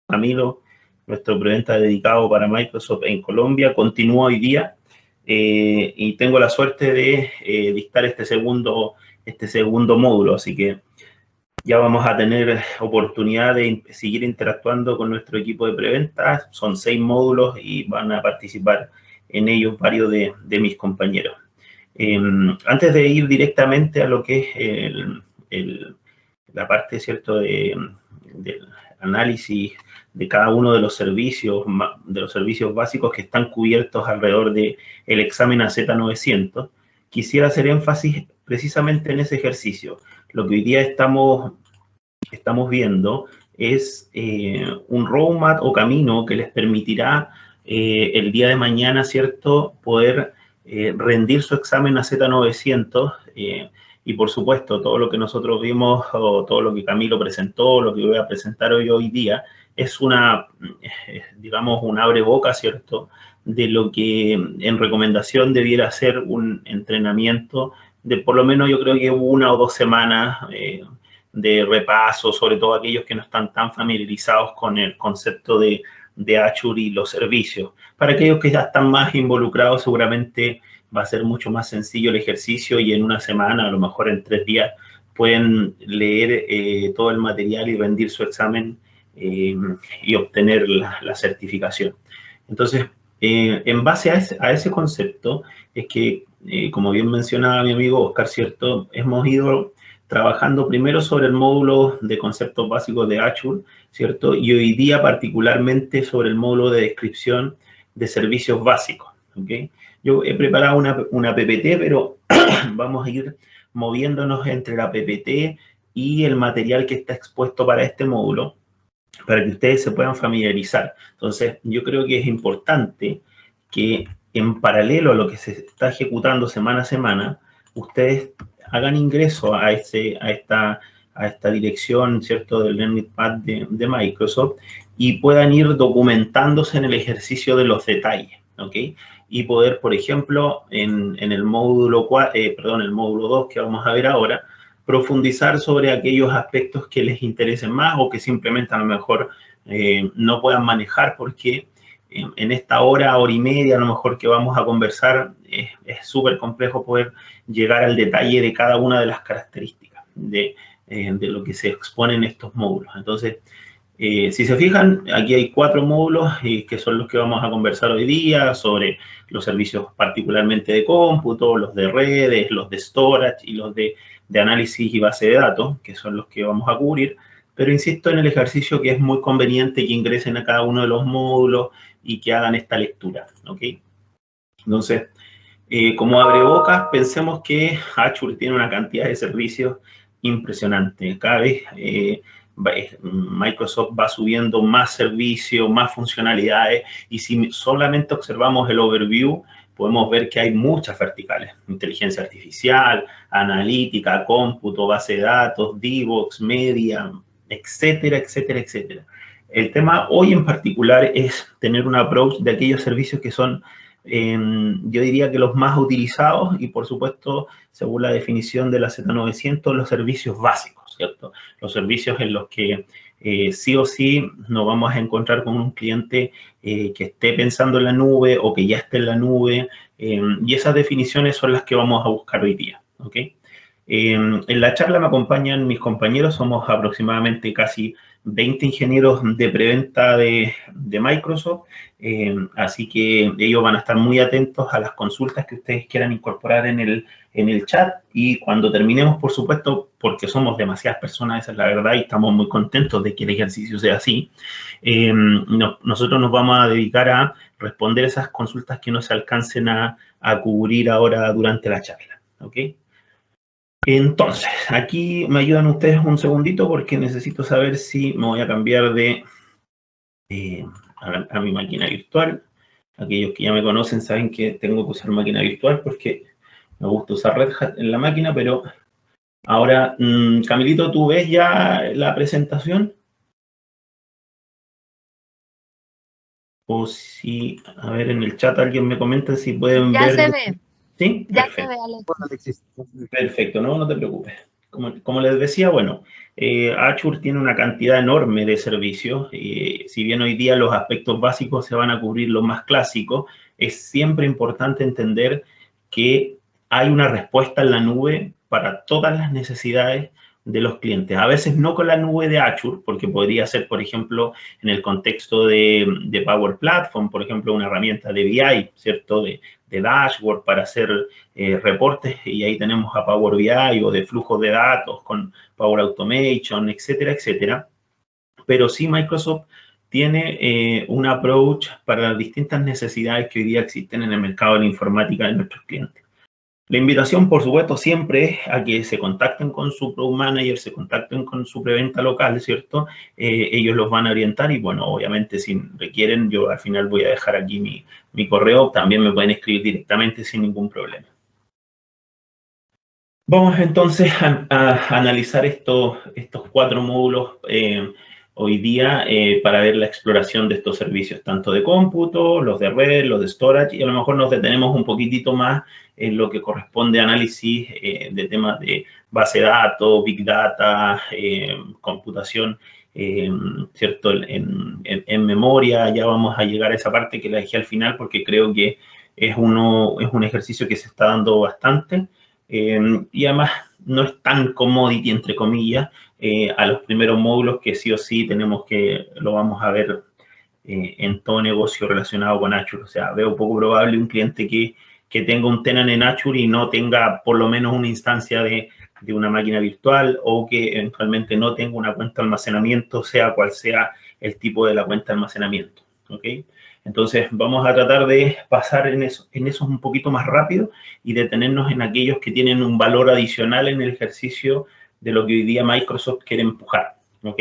Camilo, nuestro preventa dedicado para Microsoft en Colombia, continúa hoy día y tengo la suerte de dictar este segundo módulo, así que ya vamos a tener oportunidad de seguir interactuando con nuestro equipo de preventa. Son 6 módulos y van a participar en ellos varios de mis compañeros. Antes de ir directamente a lo que es la parte, ¿cierto?, del análisis de cada uno de los servicios básicos que están cubiertos alrededor del examen AZ900, quisiera hacer énfasis precisamente en ese ejercicio. Lo que hoy día estamos viendo es un roadmap o camino que les permitirá el día de mañana, ¿cierto?, poder rendir su examen AZ900 y por supuesto todo lo que nosotros vimos o todo lo que Camilo presentó, lo que voy a presentar hoy día, es digamos, un abreboca, ¿cierto?, de lo que en recomendación debiera ser un entrenamiento de por lo menos yo creo que 1 o 2 semanas de repaso, sobre todo aquellos que no están tan familiarizados con el concepto de Azure y los servicios. Para aquellos que ya están más involucrados, seguramente va a ser mucho más sencillo el ejercicio y en 1 semana, a lo mejor en 3 días, pueden leer todo el material y rendir su examen y obtener la certificación. Entonces, en base a ese concepto, es que, como bien mencionaba mi amigo Oscar, ¿cierto?, hemos ido trabajando primero sobre el módulo de conceptos básicos de Azure, ¿cierto? Y hoy día particularmente sobre el módulo de descripción de servicios básicos, ¿ok? Yo he preparado una PPT, pero vamos a ir moviéndonos entre la PPT y el material que está expuesto para este módulo, para que ustedes se puedan familiarizar. Entonces, yo creo que es importante que en paralelo a lo que se está ejecutando semana a semana, ustedes hagan ingreso a esta dirección, ¿cierto?, del Learning Path de Microsoft y puedan ir documentándose en el ejercicio de los detalles, ¿ok? Y poder, por ejemplo, en el módulo 2 que vamos a ver ahora, profundizar sobre aquellos aspectos que les interesen más o que simplemente a lo mejor no puedan manejar porque en esta hora y media a lo mejor que vamos a conversar es súper complejo poder llegar al detalle de cada una de las características de lo que se expone en estos módulos. Entonces, si se fijan, aquí hay 4 módulos que son los que vamos a conversar hoy día sobre los servicios particularmente de cómputo, los de redes, los de storage y los de análisis y base de datos, que son los que vamos a cubrir. Pero insisto en el ejercicio que es muy conveniente que ingresen a cada uno de los módulos y que hagan esta lectura, ¿ok? Entonces, como abrebocas, pensemos que Azure tiene una cantidad de servicios impresionante. Cada vez Microsoft va subiendo más servicios, más funcionalidades, y si solamente observamos el overview, podemos ver que hay muchas verticales: inteligencia artificial, analítica, cómputo, base de datos, DevOps, media, etcétera, etcétera, etcétera. El tema hoy en particular es tener un approach de aquellos servicios que son, yo diría que los más utilizados y, por supuesto, según la definición de la Z900, los servicios básicos, ¿cierto? Los servicios en los que sí o sí nos vamos a encontrar con un cliente que esté pensando en la nube o que ya esté en la nube, y esas definiciones son las que vamos a buscar hoy día, ¿ok? En la charla me acompañan mis compañeros, somos aproximadamente casi 20 ingenieros de preventa de Microsoft, así que ellos van a estar muy atentos a las consultas que ustedes quieran incorporar en el chat, y cuando terminemos, por supuesto, porque somos demasiadas personas, esa es la verdad, y estamos muy contentos de que el ejercicio sea así, nosotros nos vamos a dedicar a responder esas consultas que no se alcancen a cubrir ahora durante la charla, ¿ok? Entonces, aquí me ayudan ustedes un segundito porque necesito saber si me voy a cambiar a mi máquina virtual. Aquellos que ya me conocen saben que tengo que usar máquina virtual porque me gusta usar Red Hat en la máquina, pero ahora, Camilito, ¿tú ves ya la presentación? O si, a ver, en el chat alguien me comenta si pueden ver. Ya se ve. ¿Sí? Ya Perfecto. se ve, Alex. Perfecto, no te preocupes. Como les decía, bueno, Azure tiene una cantidad enorme de servicios. Si bien hoy día los aspectos básicos se van a cubrir los más clásicos, es siempre importante entender que hay una respuesta en la nube para todas las necesidades de los clientes. A veces no con la nube de Azure, porque podría ser, por ejemplo, en el contexto de Power Platform, por ejemplo, una herramienta de BI, ¿cierto? De dashboard para hacer reportes, y ahí tenemos a Power BI, o de flujos de datos con Power Automation, etcétera, etcétera. Pero sí Microsoft tiene un approach para las distintas necesidades que hoy día existen en el mercado de la informática de nuestros clientes. La invitación, por supuesto, siempre es a que se contacten con su Product Manager, se contacten con su preventa local, ¿cierto? Ellos los van a orientar y, bueno, obviamente, si requieren, yo al final voy a dejar aquí mi correo, también me pueden escribir directamente sin ningún problema. Vamos entonces a analizar estos 4 módulos hoy día para ver la exploración de estos servicios, tanto de cómputo, los de red, los de storage, y a lo mejor nos detenemos un poquitito más en lo que corresponde a análisis de temas de base de datos, big data, computación, ¿cierto? En memoria. Ya vamos a llegar a esa parte que la dejé al final porque creo que es un ejercicio que se está dando bastante. Y además no es tan commodity, entre comillas, a los primeros módulos que sí o sí lo vamos a ver en todo negocio relacionado con Azure. O sea, veo poco probable un cliente que tenga un tenant en Azure y no tenga por lo menos una instancia de una máquina virtual, o que eventualmente no tenga una cuenta de almacenamiento, sea cual sea el tipo de la cuenta de almacenamiento. ¿Ok? Entonces, vamos a tratar de pasar en eso un poquito más rápido y detenernos en aquellos que tienen un valor adicional en el ejercicio de lo que hoy día Microsoft quiere empujar. ¿Ok?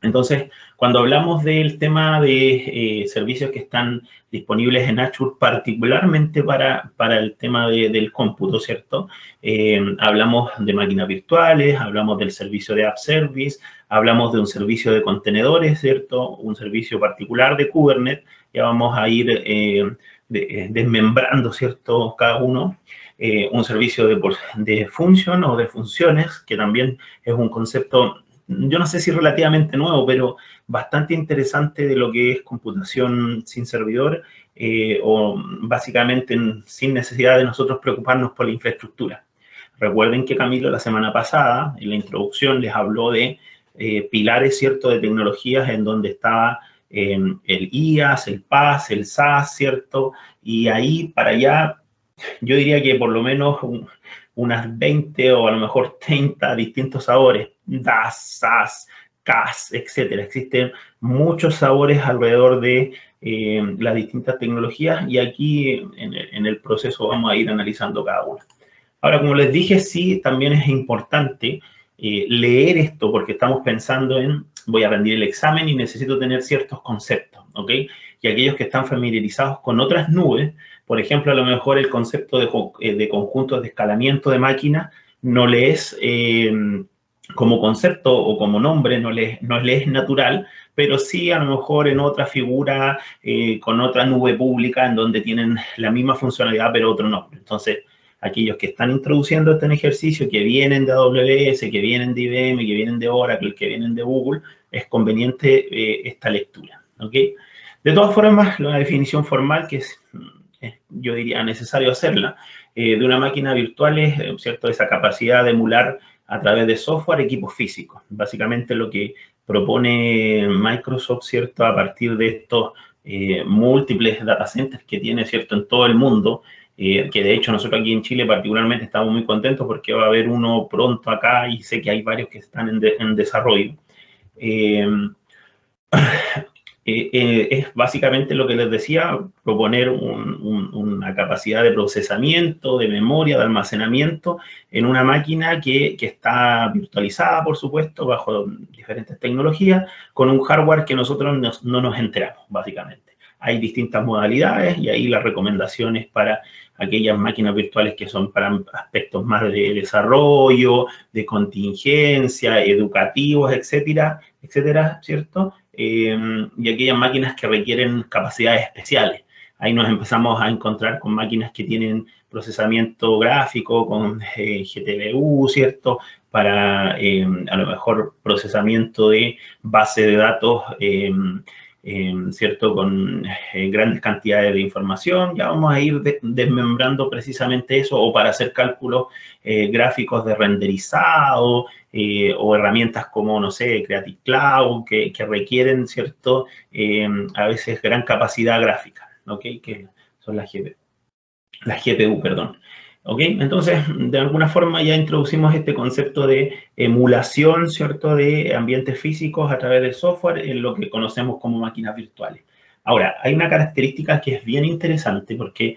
Entonces, cuando hablamos del tema de servicios que están disponibles en Azure, particularmente para el tema del cómputo, ¿cierto? Hablamos de máquinas virtuales, hablamos del servicio de App Service, hablamos de un servicio de contenedores, ¿cierto? Un servicio particular de Kubernetes. Ya vamos a ir desmembrando, ¿cierto? Cada uno. Un servicio de función o de funciones, que también es un concepto, yo no sé si relativamente nuevo, pero bastante interesante, de lo que es computación sin servidor, o básicamente sin necesidad de nosotros preocuparnos por la infraestructura. Recuerden que Camilo la semana pasada, en la introducción, les habló de pilares, ¿cierto?, de tecnologías, en donde estaba el IaaS, el PaaS, el SaaS, ¿cierto? Y ahí para allá, yo diría que por lo menos unas 20 o a lo mejor 30 distintos sabores, DaaS, SaaS, CaaS, etcétera. Existen muchos sabores alrededor de las distintas tecnologías, y aquí en el proceso vamos a ir analizando cada una. Ahora, como les dije, sí, también es importante leer esto, porque estamos pensando en, voy a rendir el examen y necesito tener ciertos conceptos, ¿ok? Y aquellos que están familiarizados con otras nubes, por ejemplo, a lo mejor el concepto de conjuntos de escalamiento de máquinas no le es, como concepto o como nombre, no le es natural, pero sí a lo mejor en otra figura, con otra nube pública, en donde tienen la misma funcionalidad, pero otro nombre. Entonces, aquellos que están introduciendo este ejercicio, que vienen de AWS, que vienen de IBM, que vienen de Oracle, que vienen de Google, es conveniente esta lectura, ¿ok? De todas formas, la definición formal, que yo diría necesario hacerla, de una máquina virtual es, ¿cierto?, esa capacidad de emular a través de software equipos físicos. Básicamente lo que propone Microsoft, ¿cierto?, a partir de estos múltiples data centers que tiene, ¿cierto?, en todo el mundo, que de hecho nosotros aquí en Chile particularmente estamos muy contentos porque va a haber uno pronto acá, y sé que hay varios que están en desarrollo. Es básicamente lo que les decía, proponer una capacidad de procesamiento, de memoria, de almacenamiento en una máquina que está virtualizada, por supuesto, bajo diferentes tecnologías, con un hardware que nosotros no nos enteramos, básicamente. Hay distintas modalidades, y ahí las recomendaciones para aquellas máquinas virtuales que son para aspectos más de desarrollo, de contingencia, educativos, etcétera, etcétera, ¿cierto? Y aquellas máquinas que requieren capacidades especiales. Ahí nos empezamos a encontrar con máquinas que tienen procesamiento gráfico, con GTBU, ¿cierto? para a lo mejor procesamiento de base de datos, ¿cierto? Con grandes cantidades de información. Ya vamos a ir desmembrando precisamente eso, o para hacer cálculos gráficos de renderizado, o herramientas como, no sé, Creative Cloud, que requieren, ¿cierto? A veces gran capacidad gráfica, ¿ok? Que son las GPU, perdón. ¿Ok? Entonces, de alguna forma ya introducimos este concepto de emulación, ¿cierto?, de ambientes físicos a través del software en lo que conocemos como máquinas virtuales. Ahora, hay una característica que es bien interesante porque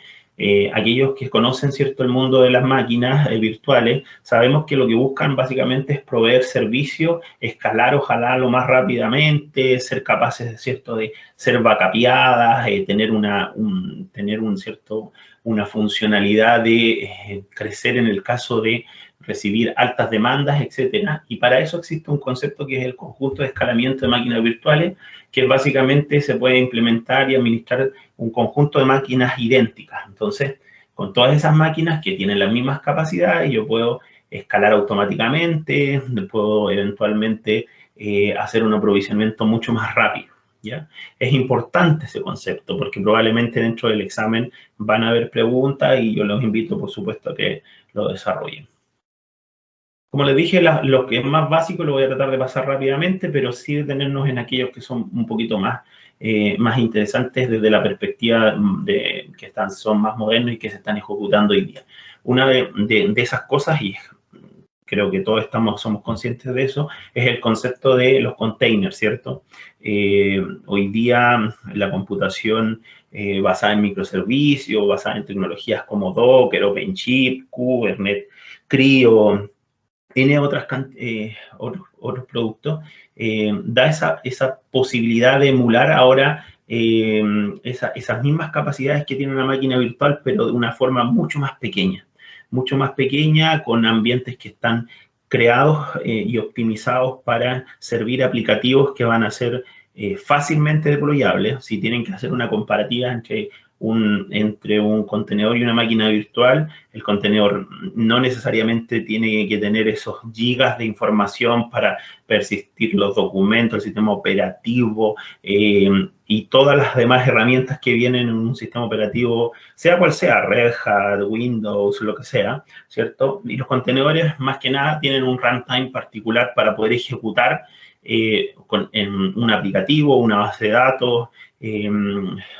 aquellos que conocen, ¿cierto?, el mundo de las máquinas virtuales, sabemos que lo que buscan básicamente es proveer servicio, escalar ojalá lo más rápidamente, ser capaces, ¿cierto?, de ser backupeadas, tener una funcionalidad de crecer en el caso de recibir altas demandas, etcétera. Y para eso existe un concepto que es el conjunto de escalamiento de máquinas virtuales, que básicamente se puede implementar y administrar un conjunto de máquinas idénticas. Entonces, con todas esas máquinas que tienen las mismas capacidades, yo puedo escalar automáticamente, puedo eventualmente hacer un aprovisionamiento mucho más rápido. ¿Ya? Es importante ese concepto porque probablemente dentro del examen van a haber preguntas y yo los invito, por supuesto, a que lo desarrollen. Como les dije, lo que es más básico lo voy a tratar de pasar rápidamente, pero sí detenernos en aquellos que son un poquito más interesantes desde la perspectiva de que son más modernos y que se están ejecutando hoy día. Una de esas cosas, y creo que todos somos conscientes de eso, es el concepto de los containers, ¿cierto? Hoy día la computación basada en microservicios, basada en tecnologías como Docker, OpenShift, Kubernetes, CRI-O, tiene otros productos, da esa posibilidad de emular ahora esas mismas capacidades que tiene una máquina virtual, pero de una forma mucho más pequeña, con ambientes que están creados y optimizados para servir aplicativos que van a ser fácilmente deployables. Si tienen que hacer una comparativa entre un contenedor y una máquina virtual, el contenedor no necesariamente tiene que tener esos gigas de información para persistir los documentos, el sistema operativo y todas las demás herramientas que vienen en un sistema operativo, sea cual sea, Red Hat, Windows, lo que sea, ¿cierto? Y los contenedores, más que nada, tienen un runtime particular para poder ejecutar en un aplicativo, una base de datos,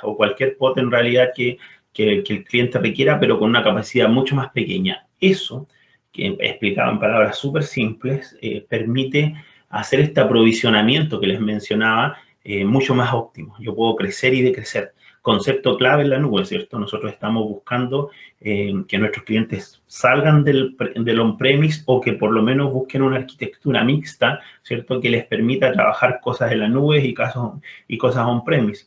o cualquier pod en realidad que el cliente requiera, pero con una capacidad mucho más pequeña. Eso, que explicado en palabras súper simples, permite hacer este aprovisionamiento que les mencionaba mucho más óptimo. Yo puedo crecer y decrecer. Concepto clave en la nube, ¿cierto? Nosotros estamos buscando que nuestros clientes salgan del on-premise o que por lo menos busquen una arquitectura mixta, ¿cierto? Que les permita trabajar cosas en la nube y cosas on-premise.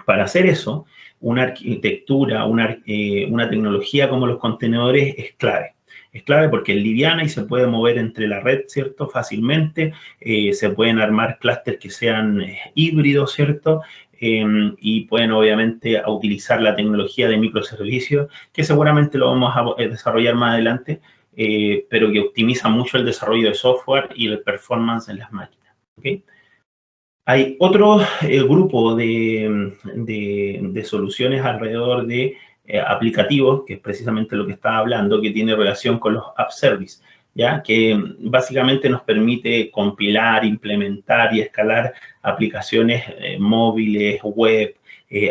Para hacer eso, una arquitectura, una tecnología como los contenedores es clave. Es clave porque es liviana y se puede mover entre la red, ¿cierto? Fácilmente. Se pueden armar clústeres que sean híbridos, ¿cierto? Y pueden obviamente utilizar la tecnología de microservicios, que seguramente lo vamos a desarrollar más adelante, pero que optimiza mucho el desarrollo de software y el performance en las máquinas. ¿Okay? Hay otro grupo de soluciones alrededor de aplicativos, que es precisamente lo que estaba hablando, que tiene relación con los app service, ¿ya? Que básicamente nos permite compilar, implementar y escalar aplicaciones móviles, web,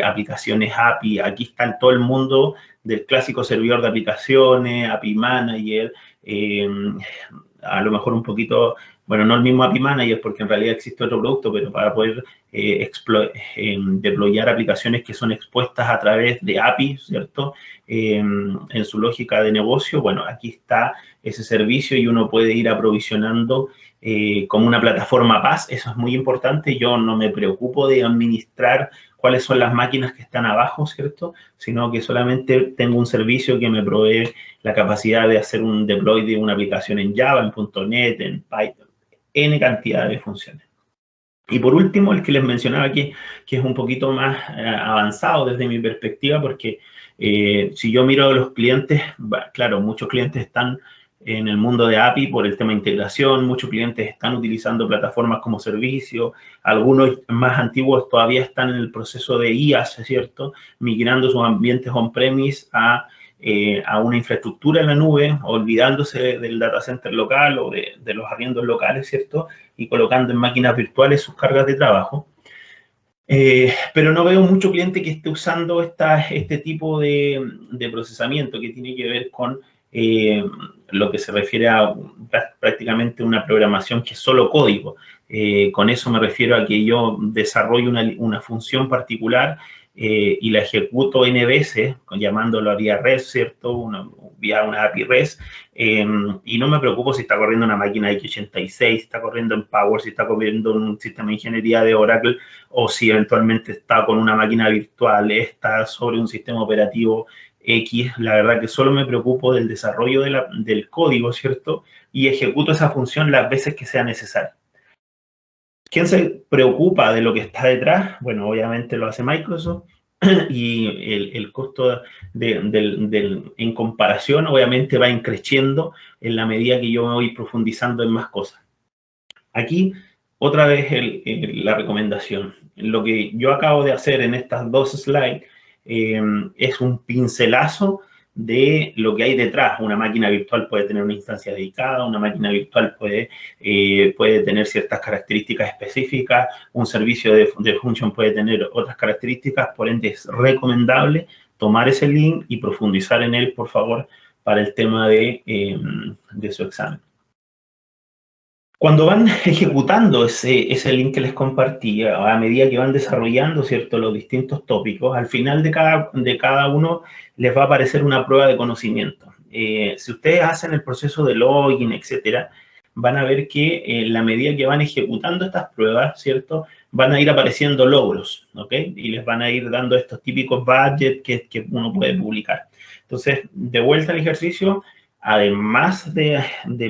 aplicaciones API. Aquí está todo el mundo del clásico servidor de aplicaciones, API Manager, a lo mejor un poquito, bueno, no el mismo API Manager porque en realidad existe otro producto, pero para poder deployar aplicaciones que son expuestas a través de API, ¿cierto? En su lógica de negocio, bueno, aquí está ese servicio y uno puede ir aprovisionando como una plataforma PaaS. Eso es muy importante. Yo no me preocupo de administrar cuáles son las máquinas que están abajo, ¿cierto? Sino que solamente tengo un servicio que me provee la capacidad de hacer un deploy de una aplicación en Java, en .NET, en Python, N cantidad de funciones. Y por último, el que les mencionaba aquí, que es un poquito más avanzado desde mi perspectiva, porque si yo miro a los clientes, claro, muchos clientes están en el mundo de API por el tema de integración. Muchos clientes están utilizando plataformas como servicio. Algunos más antiguos todavía están en el proceso de IaaS, ¿cierto? Migrando sus ambientes on-premise a una infraestructura en la nube, olvidándose del data center local o de los arriendos locales, ¿cierto? Y colocando en máquinas virtuales sus cargas de trabajo. Pero no veo mucho cliente que esté usando este tipo de procesamiento que tiene que ver con lo que se refiere a prácticamente una programación que es solo código. Con eso me refiero a que yo desarrollo una función particular y la ejecuto N veces, llamándolo a vía REST, ¿cierto? Vía una API REST, y no me preocupo si está corriendo una máquina x86, si está corriendo en Power, si está corriendo un sistema de ingeniería de Oracle, o si eventualmente está con una máquina virtual, está sobre un sistema operativo X. La verdad que solo me preocupo del desarrollo del código, ¿cierto? Y ejecuto esa función las veces que sea necesario. ¿Quién se preocupa de lo que está detrás? Bueno, obviamente lo hace Microsoft, y el costo en comparación obviamente va creciendo en la medida que yo me voy profundizando en más cosas. Aquí, otra vez la recomendación. Lo que yo acabo de hacer en estas dos slides es un pincelazo de lo que hay detrás. Una máquina virtual puede tener una instancia dedicada, una máquina virtual puede tener ciertas características específicas, un servicio de function puede tener otras características, por ende es recomendable tomar ese link y profundizar en él, por favor, para el tema de su examen. Cuando van ejecutando ese link que les compartí, a medida que van desarrollando, ¿cierto?, los distintos tópicos, al final de cada uno les va a aparecer una prueba de conocimiento. Si ustedes hacen el proceso de login, etcétera, van a ver que en la medida que van ejecutando estas pruebas, ¿cierto?, van a ir apareciendo logros, ¿ok? Y les van a ir dando estos típicos badges que uno puede publicar. Entonces, de vuelta al ejercicio, además de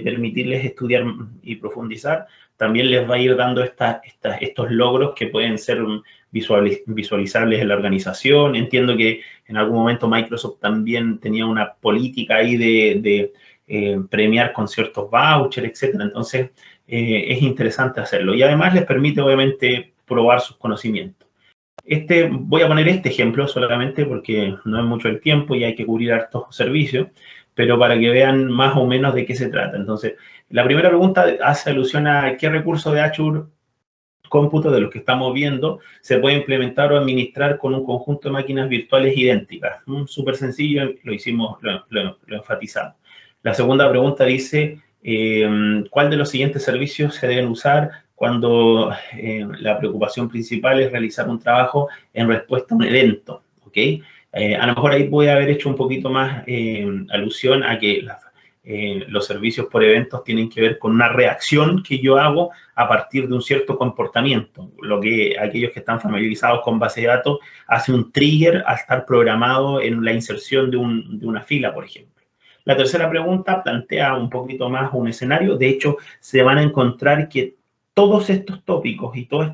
permitirles estudiar y profundizar, también les va a ir dando estos logros que pueden ser visualizables en la organización. Entiendo que en algún momento Microsoft también tenía una política ahí de premiar con ciertos vouchers, etcétera. Entonces, es interesante hacerlo. Y además les permite, obviamente, probar sus conocimientos. Voy a poner este ejemplo solamente porque no es mucho el tiempo y hay que cubrir hartos servicios, pero para que vean más o menos de qué se trata. Entonces, la primera pregunta hace alusión a qué recurso de Azure cómputo de los que estamos viendo se puede implementar o administrar con un conjunto de máquinas virtuales idénticas. Súper sencillo, lo enfatizamos. La segunda pregunta dice, ¿cuál de los siguientes servicios se deben usar cuando la preocupación principal es realizar un trabajo en respuesta a un evento? ¿Ok? A lo mejor ahí voy a haber hecho un poquito más alusión a que los servicios por eventos tienen que ver con una reacción que yo hago a partir de un cierto comportamiento. Lo que aquellos que están familiarizados con base de datos hace un trigger al estar programado en la inserción de una fila, por ejemplo. La tercera pregunta plantea un poquito más un escenario. De hecho, se van a encontrar que todos estos tópicos y todos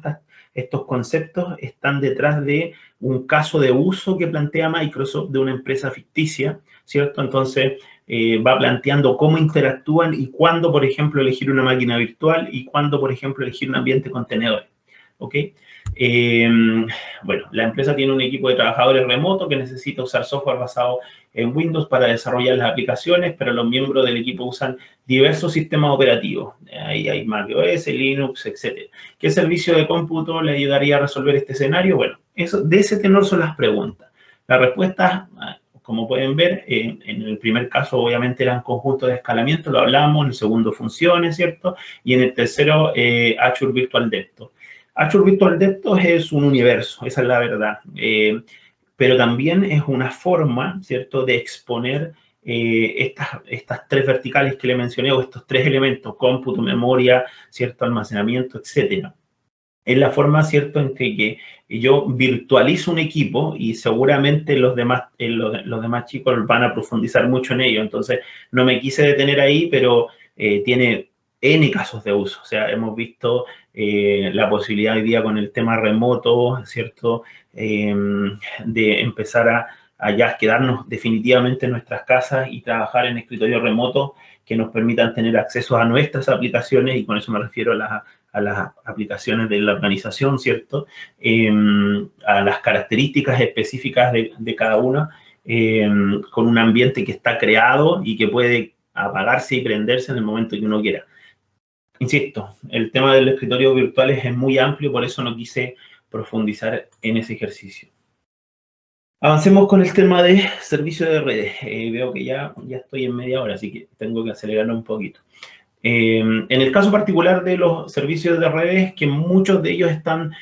estos conceptos están detrás de un caso de uso que plantea Microsoft de una empresa ficticia, ¿cierto? Entonces, va planteando cómo interactúan y cuándo, por ejemplo, elegir una máquina virtual y cuándo, por ejemplo, elegir un ambiente contenedor, ¿ok? Bueno, la empresa tiene un equipo de trabajadores remoto que necesita usar software basado en Windows para desarrollar las aplicaciones, pero los miembros del equipo usan diversos sistemas operativos. Ahí hay macOS, Linux, etc. ¿Qué servicio de cómputo le ayudaría a resolver este escenario? Bueno, de ese tenor son las preguntas. Las respuestas, como pueden ver, en el primer caso obviamente eran conjuntos de escalamiento, lo hablamos, en el segundo funciones, ¿cierto? Y en el tercero, Azure Virtual Desktop. Azure Virtual Desktop es un universo, esa es la verdad, pero también es una forma, ¿cierto?, de exponer estas tres verticales que le mencioné, o estos tres elementos, cómputo, memoria, ¿cierto?, almacenamiento, etcétera. Es la forma, ¿cierto?, en que yo virtualizo un equipo y seguramente los demás chicos van a profundizar mucho en ello. Entonces, no me quise detener ahí, pero tiene N casos de uso. O sea, hemos visto la posibilidad hoy día con el tema remoto, ¿cierto?, de empezar a ya quedarnos definitivamente en nuestras casas y trabajar en escritorio remoto que nos permitan tener acceso a nuestras aplicaciones, y con eso me refiero a las aplicaciones de la organización, ¿cierto? A las características específicas de cada una, con un ambiente que está creado y que puede apagarse y prenderse en el momento que uno quiera. Insisto, el tema del escritorio virtual es muy amplio, por eso no quise profundizar en ese ejercicio. Avancemos con el tema de servicio de redes. Veo que ya estoy en media hora, así que tengo que acelerarlo un poquito. En el caso particular de los servicios de redes, que muchos de ellos están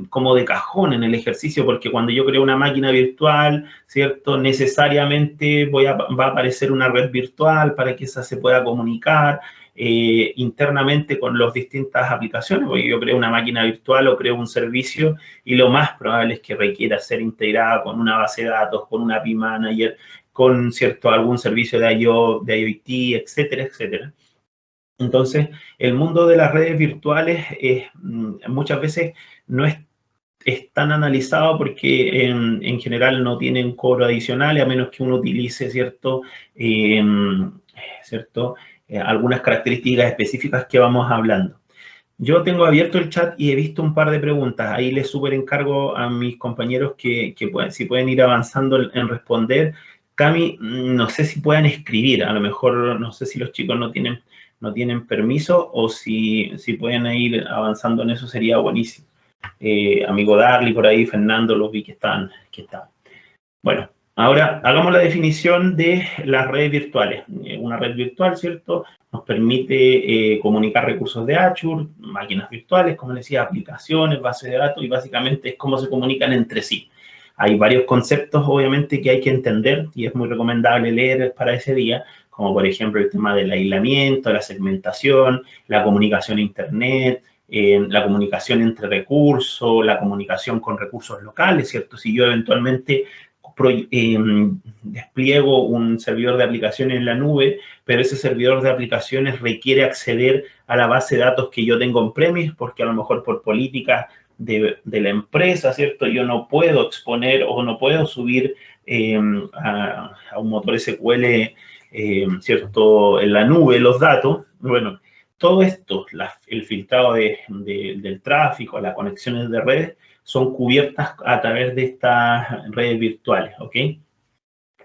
como de cajón en el ejercicio, porque cuando yo creo una máquina virtual, ¿cierto? Necesariamente va a aparecer una red virtual para que esa se pueda comunicar internamente con las distintas aplicaciones, porque yo creo una máquina virtual o creo un servicio y lo más probable es que requiera ser integrada con una base de datos, con una API Manager, con algún servicio de IoT, etcétera, etcétera. Entonces, el mundo de las redes virtuales muchas veces no es tan analizado porque en general no tienen cobro adicional, a menos que uno utilice algunas características específicas que vamos hablando. Yo tengo abierto el chat y he visto un par de preguntas. Ahí les súper encargo a mis compañeros que si pueden ir avanzando en responder. Cami, no sé si puedan escribir, a lo mejor no sé si los chicos no tienen permiso, o si pueden ir avanzando en eso sería buenísimo. Amigo Darly por ahí, Fernando, los vi que estaban. Bueno, ahora hagamos la definición de las redes virtuales. Una red virtual, ¿cierto? Nos permite comunicar recursos de Azure, máquinas virtuales, como les decía, aplicaciones, bases de datos, y básicamente es cómo se comunican entre sí. Hay varios conceptos, obviamente, que hay que entender, y es muy recomendable leer para ese día, como por ejemplo el tema del aislamiento, la segmentación, la comunicación a Internet, la comunicación entre recursos, la comunicación con recursos locales, ¿cierto? Si yo eventualmente despliego un servidor de aplicaciones en la nube, pero ese servidor de aplicaciones requiere acceder a la base de datos que yo tengo en-premise, porque a lo mejor por políticas de la empresa, ¿cierto? Yo no puedo exponer o no puedo subir a un motor SQL, ¿cierto? En la nube los datos. Bueno, todo esto, el filtrado del tráfico, las conexiones de redes, son cubiertas a través de estas redes virtuales, ¿ok?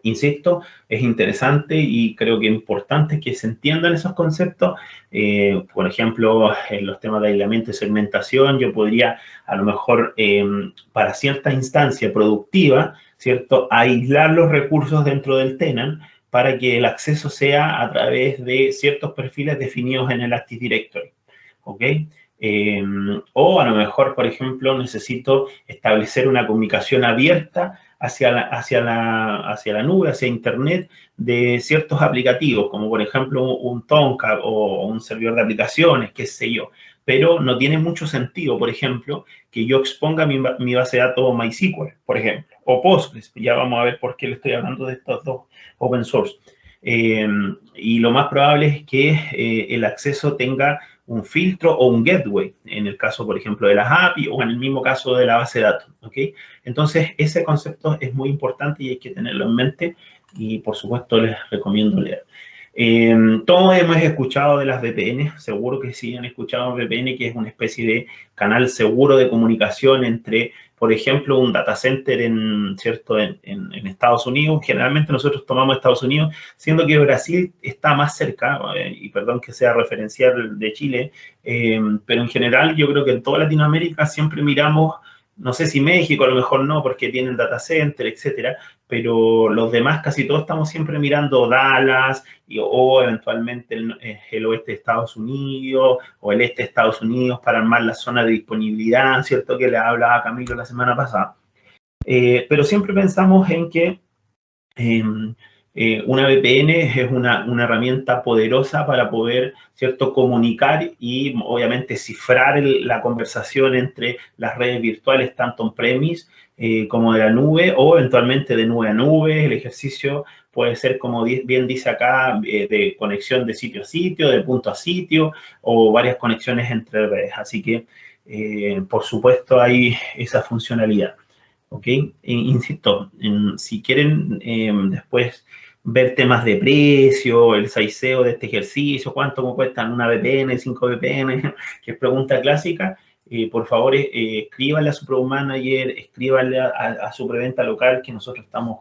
Insisto, es interesante y creo que es importante que se entiendan esos conceptos. Por ejemplo, en los temas de aislamiento y segmentación, yo podría, a lo mejor, para cierta instancia productiva, ¿cierto?, aislar los recursos dentro del tenant para que el acceso sea a través de ciertos perfiles definidos en el Active Directory, ¿ok? O a lo mejor, por ejemplo, necesito establecer una comunicación abierta hacia la nube, hacia Internet, de ciertos aplicativos, como por ejemplo un Tomcat o un servidor de aplicaciones, qué sé yo. Pero no tiene mucho sentido, por ejemplo, que yo exponga mi base de datos MySQL, por ejemplo, o Postgres. Ya vamos a ver por qué le estoy hablando de estos dos open source. Y lo más probable es que el acceso tenga un filtro o un gateway, en el caso, por ejemplo, de las API o en el mismo caso de la base de datos, ¿ok? Entonces, ese concepto es muy importante y hay que tenerlo en mente, y, por supuesto, les recomiendo leer. Todos hemos escuchado de las VPN, seguro que sí han escuchado VPN, que es una especie de canal seguro de comunicación entre, por ejemplo, un data center en Estados Unidos. Generalmente nosotros tomamos Estados Unidos, siendo que Brasil está más cerca, y perdón que sea referencial de Chile, pero en general yo creo que en toda Latinoamérica siempre miramos, no sé si México, a lo mejor no, porque tienen data center, etcétera, pero los demás casi todos estamos siempre mirando Dallas o eventualmente el oeste de Estados Unidos o el este de Estados Unidos para armar la zona de disponibilidad, ¿cierto? Que le hablaba a Camilo la semana pasada. Pero siempre pensamos en que una VPN es una herramienta poderosa para poder, ¿cierto?, comunicar y obviamente cifrar la conversación entre las redes virtuales, tanto on-premise como de la nube, o eventualmente de nube a nube. El ejercicio puede ser, como bien dice acá, de conexión de sitio a sitio, de punto a sitio, o varias conexiones entre redes. Así que, por supuesto, hay esa funcionalidad. ¿Ok? Insisto, si quieren, después ver temas de precio, el sizeo de este ejercicio, cuánto me cuestan una VPN, 5 VPN, que es pregunta clásica, por favor escríbanle a su Product Manager, escríbanle a su preventa local, que nosotros estamos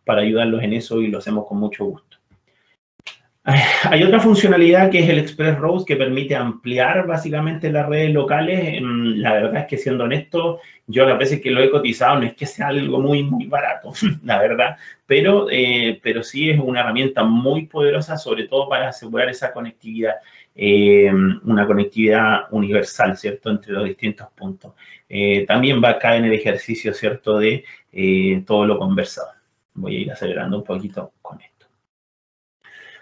para ayudarlos en eso y lo hacemos con mucho gusto. Hay otra funcionalidad que es el Express Routes, que permite ampliar básicamente las redes locales. La verdad es que, siendo honesto, yo a veces que lo he cotizado, no es que sea algo muy barato, la verdad, pero sí es una herramienta muy poderosa, sobre todo para asegurar esa conectividad, una conectividad universal, ¿cierto?, entre los distintos puntos. También va acá en el ejercicio, ¿cierto?, de todo lo conversado. Voy a ir acelerando un poquito con esto.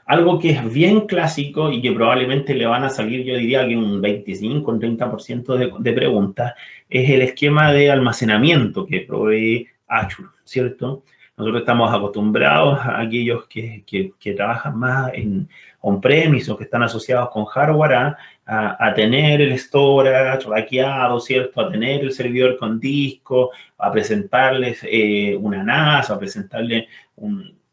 Algo que es bien clásico y que probablemente le van a salir, yo diría que un 25, un 30% de preguntas, es el esquema de almacenamiento que provee Azure, ¿cierto? Nosotros estamos acostumbrados a aquellos que trabajan más en on-premise o que están asociados con hardware a tener el storage raqueado, ¿cierto? A tener el servidor con disco, a presentarles una NAS, a presentarle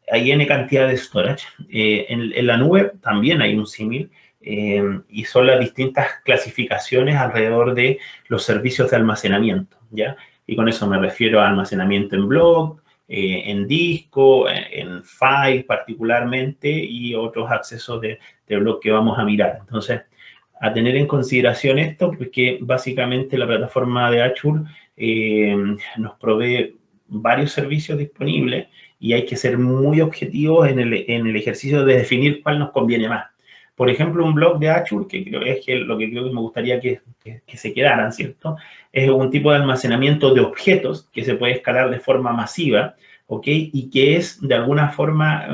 hay N cantidad de storage. En la nube también hay un símil, y son las distintas clasificaciones alrededor de los servicios de almacenamiento, ¿ya? Y con eso me refiero a almacenamiento en block, en disco, en file particularmente, y otros accesos de block que vamos a mirar. Entonces, a tener en consideración esto, porque básicamente la plataforma de Azure nos provee varios servicios disponibles y hay que ser muy objetivos en el ejercicio de definir cuál nos conviene más. Por ejemplo, un blog de Azure, que creo es lo que creo que me gustaría que se quedaran, ¿cierto? Es un tipo de almacenamiento de objetos que se puede escalar de forma masiva, ¿ok? Y que es, de alguna forma,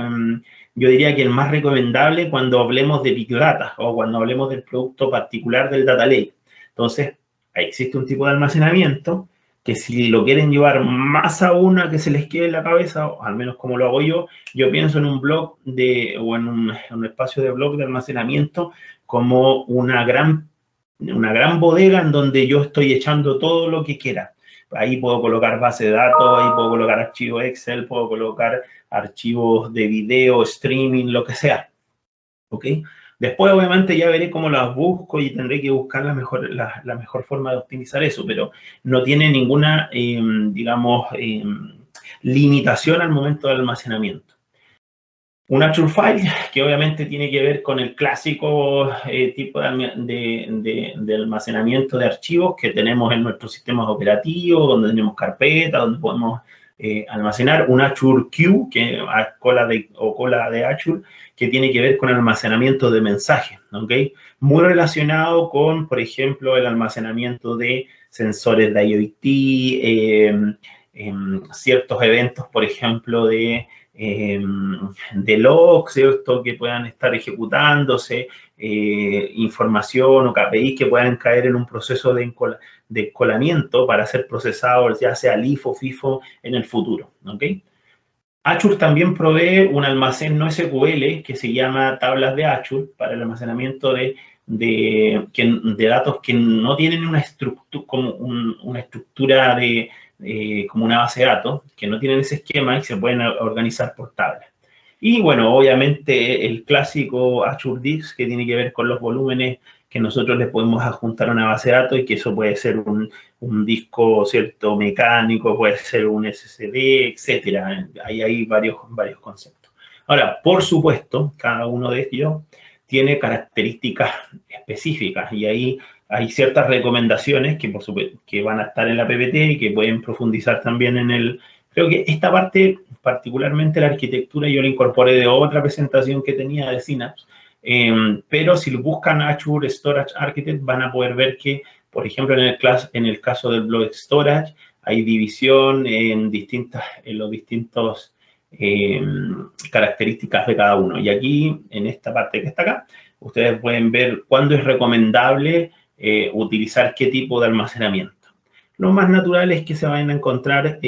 yo diría que el más recomendable cuando hablemos de Big Data o cuando hablemos del producto particular del Data Lake. Entonces, existe un tipo de almacenamiento que, si lo quieren llevar más aún a que se les quede en la cabeza, o al menos como lo hago yo pienso en un blog o en un espacio de blog de almacenamiento como una gran bodega en donde yo estoy echando todo lo que quiera. Ahí puedo colocar base de datos, ahí puedo colocar archivos Excel, puedo colocar archivos de video, streaming, lo que sea. ¿Ok? Después, obviamente, ya veré cómo las busco y tendré que buscar la mejor forma de optimizar eso, pero no tiene ninguna, digamos, limitación al momento del almacenamiento. Un Azure File, que obviamente tiene que ver con el clásico tipo de almacenamiento de archivos que tenemos en nuestros sistemas operativos, donde tenemos carpetas, donde podemos almacenar. Un Azure Queue, cola de Azure, que tiene que ver con el almacenamiento de mensajes, ¿ok? Muy relacionado con, por ejemplo, el almacenamiento de sensores de IoT, ciertos eventos, por ejemplo, de logs, ¿cierto?, que puedan estar ejecutándose, información o KPIs que puedan caer en un proceso de encolamiento para ser procesados, ya sea LIFO o FIFO en el futuro, ¿ok? Azure también provee un almacén no SQL que se llama tablas de Azure para el almacenamiento de datos que no tienen una estructura, como una estructura como una base de datos, que no tienen ese esquema y se pueden organizar por tablas. Y bueno, obviamente el clásico Azure Disk, que tiene que ver con los volúmenes que nosotros le podemos adjuntar a una base de datos, y que eso puede ser un disco, ¿cierto?, mecánico, puede ser un SSD, etcétera. Hay varios conceptos. Ahora, por supuesto, cada uno de ellos tiene características específicas, y ahí hay ciertas recomendaciones que, por supuesto, que van a estar en la PPT y que pueden profundizar también en el... Creo que esta parte, particularmente la arquitectura, yo la incorporé de otra presentación que tenía de Synapse, pero si buscan Azure Storage Architect van a poder ver que, por ejemplo, en el caso del Block Storage, hay división en los distintos características de cada uno. Y aquí, en esta parte que está acá, ustedes pueden ver cuándo es recomendable utilizar qué tipo de almacenamiento. Lo más natural es que se vayan a encontrar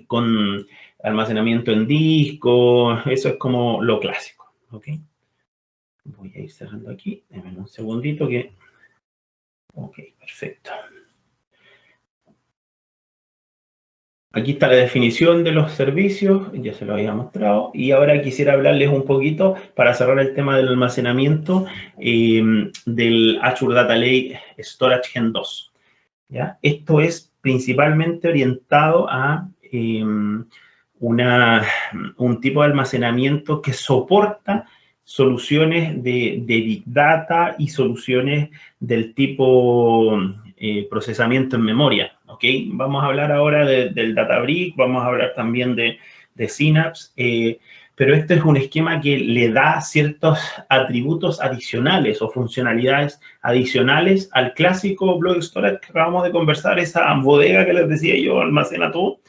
con almacenamiento en disco. Eso es como lo clásico, ¿ok? Voy a ir cerrando aquí. Denme un segundito que... Ok, perfecto. Aquí está la definición de los servicios, ya se lo había mostrado, y ahora quisiera hablarles un poquito, para cerrar el tema del almacenamiento, del Azure Data Lake Storage Gen 2. ¿Ya? Esto es principalmente orientado a un tipo de almacenamiento que soporta soluciones de Big Data y soluciones del tipo procesamiento en memoria, ¿ok? Vamos a hablar ahora del Databricks, vamos a hablar también de Synapse, pero este es un esquema que le da ciertos atributos adicionales o funcionalidades adicionales al clásico block storage que acabamos de conversar, esa bodega que les decía yo, almacena todo,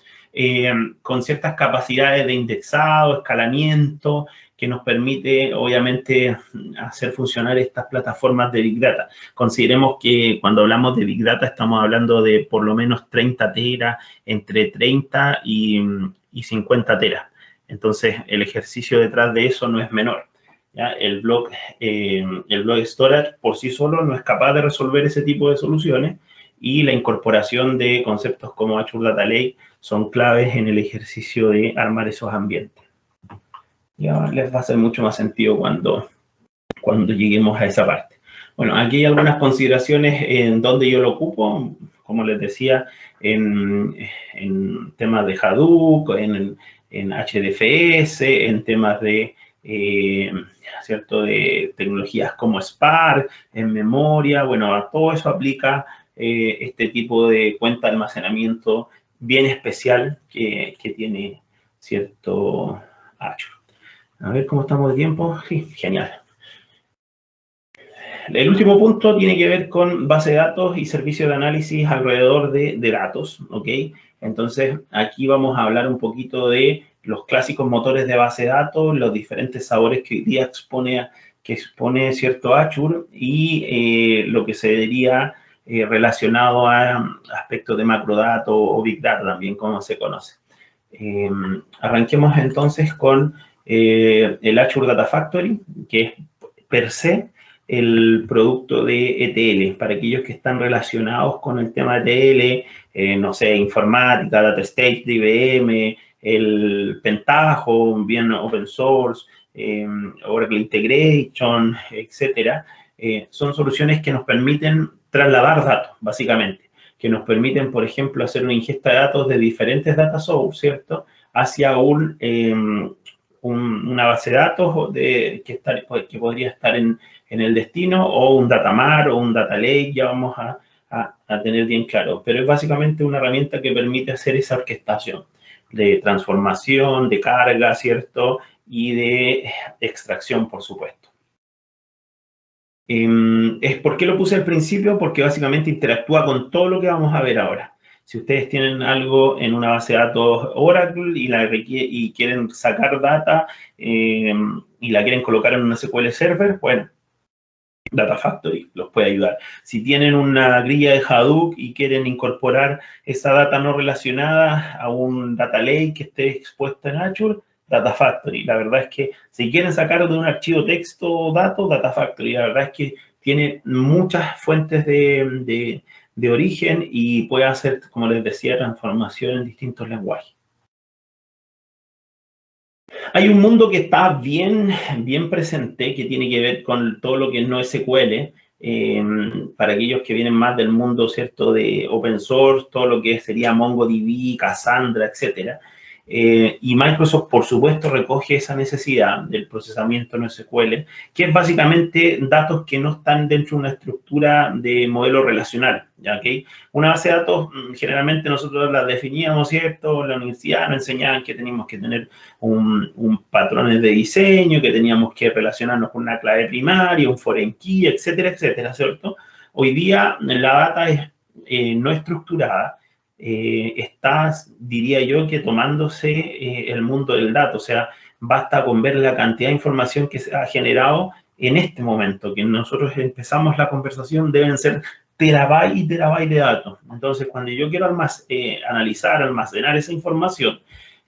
con ciertas capacidades de indexado, escalamiento, que nos permite, obviamente, hacer funcionar estas plataformas de Big Data. Consideremos que cuando hablamos de Big Data estamos hablando de por lo menos 30 teras, entre 30 y 50 teras. Entonces, el ejercicio detrás de eso no es menor. ¿Ya? El block storage por sí solo no es capaz de resolver ese tipo de soluciones y la incorporación de conceptos como Azure Data Lake son claves en el ejercicio de armar esos ambientes. Ya les va a hacer mucho más sentido cuando lleguemos a esa parte. Bueno, aquí hay algunas consideraciones en donde yo lo ocupo, como les decía, en temas de Hadoop, en HDFS, en temas de, ¿cierto?, de tecnologías como Spark, en memoria. Bueno, a todo eso aplica este tipo de cuenta de almacenamiento bien especial que tiene cierto Azure. A ver cómo estamos de tiempo. Sí, genial. El último punto tiene que ver con base de datos y servicios de análisis alrededor de datos, ¿ok? Entonces, aquí vamos a hablar un poquito de los clásicos motores de base de datos, los diferentes sabores que hoy día expone cierto Azure y lo que se diría relacionado a aspectos de macrodatos o Big Data también, como se conoce. Arranquemos entonces con el Azure Data Factory, que es per se el producto de ETL, para aquellos que están relacionados con el tema de ETL, no sé, informática, Data Stage de IBM, el Pentaho, bien open source, Oracle Integration, etcétera. Son soluciones que nos permiten trasladar datos, básicamente, que nos permiten, por ejemplo, hacer una ingesta de datos de diferentes data sources, ¿cierto?, hacia una base de datos que podría estar en el destino, o un data mart o un data lake, ya vamos a tener bien claro. Pero es básicamente una herramienta que permite hacer esa orquestación de transformación, de carga, ¿cierto?, y de extracción, por supuesto. ¿Por qué lo puse al principio? Porque básicamente interactúa con todo lo que vamos a ver ahora. Si ustedes tienen algo en una base de datos Oracle y quieren sacar data y la quieren colocar en una SQL Server, bueno, Data Factory los puede ayudar. Si tienen una grilla de Hadoop y quieren incorporar esa data no relacionada a un data lake que esté expuesto en Azure, Data Factory. La verdad es que si quieren sacar de un archivo texto datos, Data Factory. La verdad es que tiene muchas fuentes de origen y puede hacer, como les decía, transformación en distintos lenguajes. Hay un mundo que está bien presente, que tiene que ver con todo lo que es no SQL, para aquellos que vienen más del mundo, ¿cierto?, de open source, todo lo que sería MongoDB, Cassandra, etcétera. Y Microsoft, por supuesto, recoge esa necesidad del procesamiento no SQL, que es básicamente datos que no están dentro de una estructura de modelo relacional, ¿ya? ¿Okay? Una base de datos, generalmente nosotros la definíamos, ¿cierto? En la universidad nos enseñaban que teníamos que tener un patrón de diseño, que teníamos que relacionarnos con una clave primaria, un foreign key, etcétera, etcétera, ¿cierto? Hoy día la data es no estructurada, está, diría yo, que tomándose el mundo del dato. O sea, basta con ver la cantidad de información que se ha generado en este momento, que nosotros empezamos la conversación, deben ser terabytes y terabytes de datos. Entonces, cuando yo quiero almacenar esa información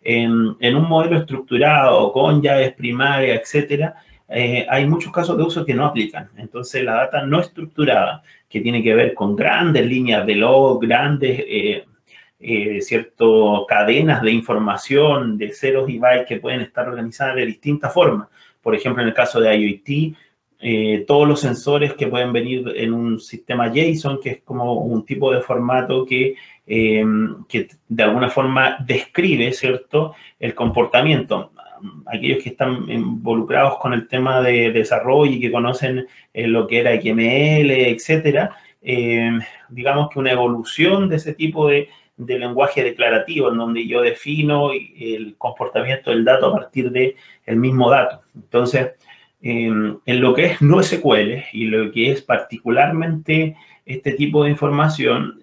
en un modelo estructurado, con llaves primarias, etcétera, hay muchos casos de uso que no aplican. Entonces, la data no estructurada, que tiene que ver con grandes líneas de log, grandes cierto, cadenas de información de ceros y bytes que pueden estar organizadas de distintas formas. Por ejemplo, en el caso de IoT, todos los sensores que pueden venir en un sistema JSON, que es como un tipo de formato que de alguna forma describe, ¿cierto?, el comportamiento. Aquellos que están involucrados con el tema de desarrollo y que conocen lo que era XML, etcétera, digamos que una evolución de ese tipo de lenguaje declarativo, en donde yo defino el comportamiento del dato a partir del mismo dato. Entonces, en lo que es NoSQL y lo que es particularmente este tipo de información,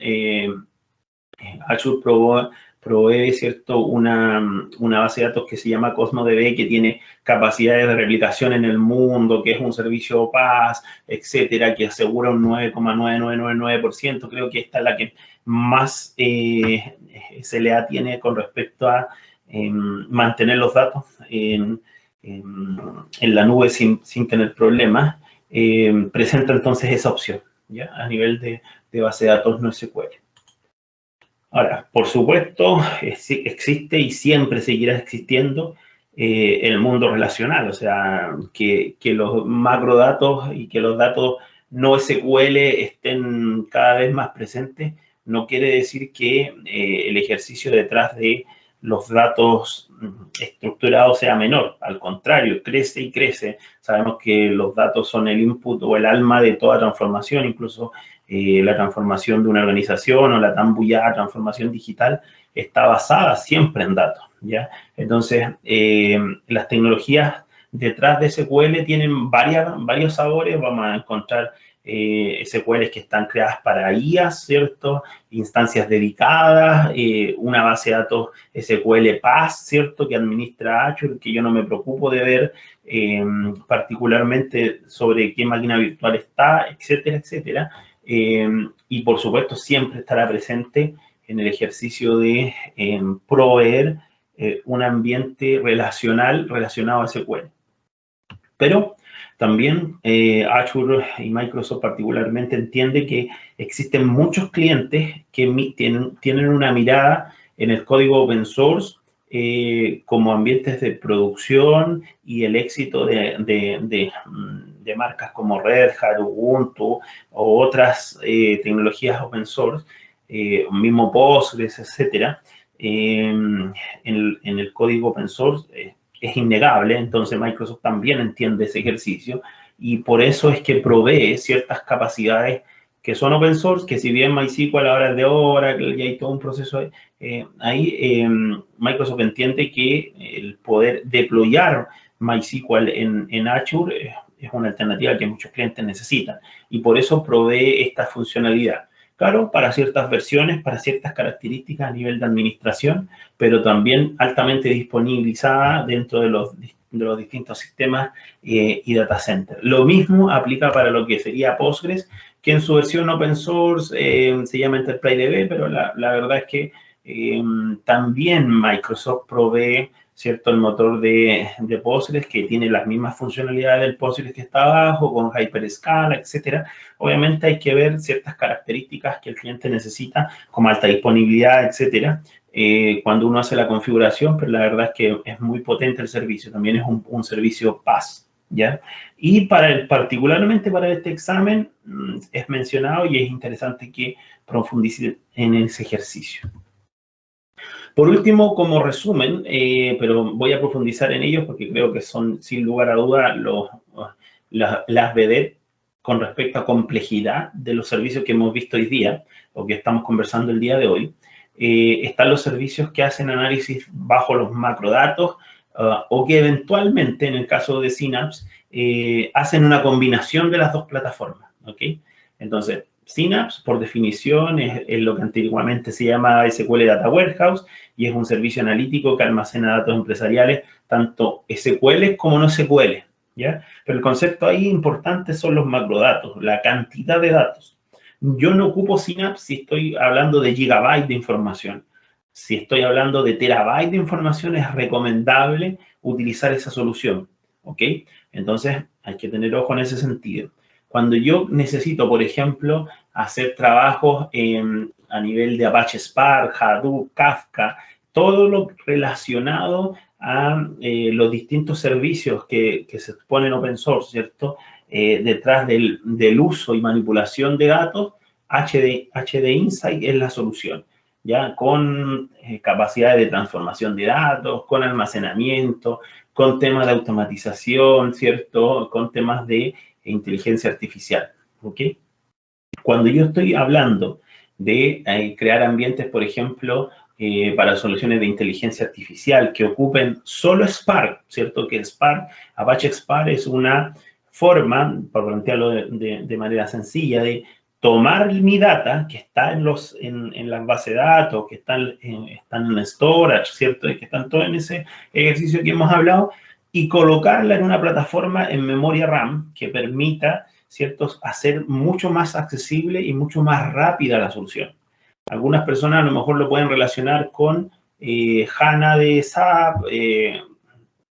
Azure provee, ¿cierto?, una base de datos que se llama CosmoDB, que tiene capacidades de replicación en el mundo, que es un servicio PaaS, etcétera, que asegura un 9,9999%. Creo que esta es la que más SLA tiene con respecto a mantener los datos en la nube sin tener problemas. Presenta entonces esa opción, ¿ya?, a nivel de base de datos NoSQL. Ahora, por supuesto, existe y siempre seguirá existiendo el mundo relacional, o sea, que los macrodatos y que los datos no SQL estén cada vez más presentes, no quiere decir que el ejercicio detrás de los datos estructurados sea menor. Al contrario, crece y crece. Sabemos que los datos son el input o el alma de toda transformación, incluso la transformación de una organización o la tan bullada transformación digital está basada siempre en datos, ¿ya? Entonces, las tecnologías detrás de SQL tienen varios sabores. Vamos a encontrar SQLs que están creadas para IAs, ¿cierto?, instancias dedicadas, una base de datos SQL PaaS, ¿cierto?, que administra Azure, que yo no me preocupo de ver particularmente sobre qué máquina virtual está, etcétera, etcétera. Y por supuesto siempre estará presente en el ejercicio de proveer un ambiente relacionado a SQL. Pero también Azure y Microsoft particularmente entiende que existen muchos clientes que tienen una mirada en el código open source como ambientes de producción y el éxito de marcas como Red Hat, Ubuntu o otras tecnologías open source, mismo Postgres, etcétera, en el código open source es innegable. Entonces Microsoft también entiende ese ejercicio y por eso es que provee ciertas capacidades que son open source, que si bien MySQL ahora es de Oracle y hay todo un proceso ahí, Microsoft entiende que el poder deployar MySQL en Azure es una alternativa que muchos clientes necesitan y por eso provee esta funcionalidad. Claro, para ciertas versiones, para ciertas características a nivel de administración, pero también altamente disponibilizada dentro de los distintos sistemas y data centers. Lo mismo aplica para lo que sería Postgres, que en su versión open source se llama EnterpriseDB, pero la verdad es que también Microsoft provee, ¿cierto?, el motor de Postgres, que tiene las mismas funcionalidades del Postgres que está abajo, con Hyperscala, etcétera. Obviamente hay que ver ciertas características que el cliente necesita, como alta disponibilidad, etcétera, cuando uno hace la configuración, pero la verdad es que es muy potente el servicio. También es un servicio PaaS, ¿ya? Y particularmente para este examen es mencionado y es interesante que profundice en ese ejercicio. Por último, como resumen, pero voy a profundizar en ellos porque creo que son, sin lugar a duda, las vedettes con respecto a complejidad de los servicios que hemos visto hoy día, o que estamos conversando el día de hoy. Están los servicios que hacen análisis bajo los macrodatos, o que eventualmente, en el caso de Synapse, hacen una combinación de las dos plataformas, ¿ok? Entonces, Synapse, por definición, es lo que antiguamente se llama SQL Data Warehouse y es un servicio analítico que almacena datos empresariales, tanto SQL como no SQL, ¿ya? Pero el concepto ahí importante son los macrodatos, la cantidad de datos. Yo no ocupo Synapse si estoy hablando de gigabytes de información. Si estoy hablando de terabytes de información, es recomendable utilizar esa solución, ¿ok? Entonces, hay que tener ojo en ese sentido. Cuando yo necesito, por ejemplo, hacer trabajos a nivel de Apache Spark, Hadoop, Kafka, todo lo relacionado a los distintos servicios que se ponen open source, ¿cierto? Detrás del uso y manipulación de datos, HD Insight es la solución, ¿ya? Con capacidades de transformación de datos, con almacenamiento, con temas de automatización, ¿cierto? Con temas de inteligencia artificial, ¿ok? Cuando yo estoy hablando de crear ambientes, por ejemplo, para soluciones de inteligencia artificial que ocupen solo Spark, ¿cierto? Que Spark, Apache Spark es una forma, para plantearlo de manera sencilla, de tomar mi data que está en las bases de datos, que están en storage, ¿cierto? Y que están todos en ese ejercicio que hemos hablado, y colocarla en una plataforma en memoria RAM que permita, ¿cierto?, hacer mucho más accesible y mucho más rápida la solución. Algunas personas a lo mejor lo pueden relacionar con HANA de SAP,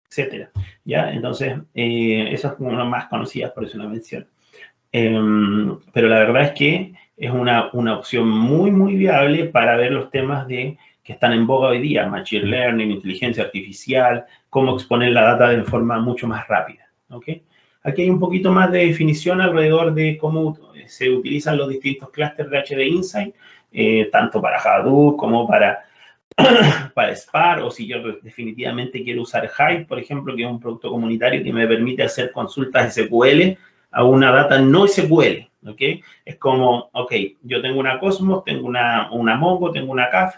etcétera, ¿ya? Entonces, esas son una más conocidas, por eso la menciono. Pero la verdad es que es una opción muy, muy viable para ver los temas que están en boga hoy día, Machine Learning, inteligencia artificial, cómo exponer la data de forma mucho más rápida, ¿ok? Aquí hay un poquito más de definición alrededor de cómo se utilizan los distintos clústeres de HD Insight, tanto para Hadoop como para Spark, o si yo definitivamente quiero usar Hive, por ejemplo, que es un producto comunitario que me permite hacer consultas SQL a una data no SQL, ¿ok? Es como, ok, yo tengo una Cosmos, tengo una Mongo, tengo una CAF,